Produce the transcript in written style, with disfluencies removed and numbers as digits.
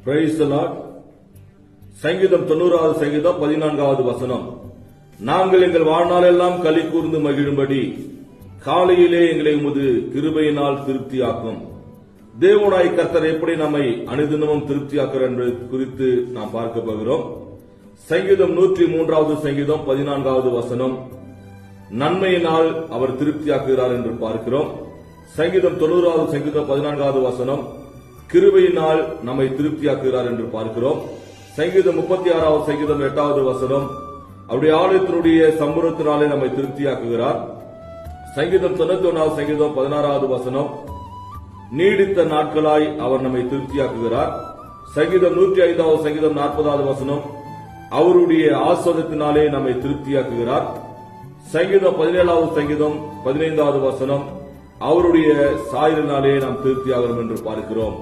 Praise the Lord. சங்கீதம் 90வது சங்கீதம் 14வது வசனம். நாங்கள் எங்கள் வாழ்நாளெல்லாம் களி கூர்ந்து மகிழும்படி காலையிலே எங்களை உமது கிருபையினால் திருப்தியாக்கும். தேவனாய் கர்த்தர் எப்படி நம்மை அனுதினமும் திருப்தியாக்குறார் என்பது குறித்து நாம் பார்க்க போகிறோம். சங்கீதம் 103வது சங்கீதம் 14வது வசனம். நன்மையினால் அவர் திருப்தியாக்குகிறார் என்று பார்க்கிறோம். சங்கீதம் 90வது சங்கீதம் 14வது வசனம். கிருபையினால் நம்மை திருப்தியாக்குகிறார் என்று பார்க்கிறோம். சங்கீதம் 36வது சங்கீதம் 8வது வசனம். அவருடைய ஆலயத்தினுடைய சம்பூரணத்தினாலே நம்மை திருப்தியாக்குகிறார். சங்கீதம் 91வது சங்கீதம் 16வது வசனம். நீடித்த நாட்களாய் அவர் நம்மை திருப்தியாக்குகிறார். சங்கீதம் 105வது சங்கீதம் 40வது வசனம். அவருடைய ஆசீர்வாதத்தினாலே நம்மை திருப்தியாக்குகிறார். சங்கீதம் 17வது சங்கீதம் 15வது வசனம். அவருடைய சாயலினாலே நாம் திருப்தியாகிறோம் என்று பார்க்கிறோம்.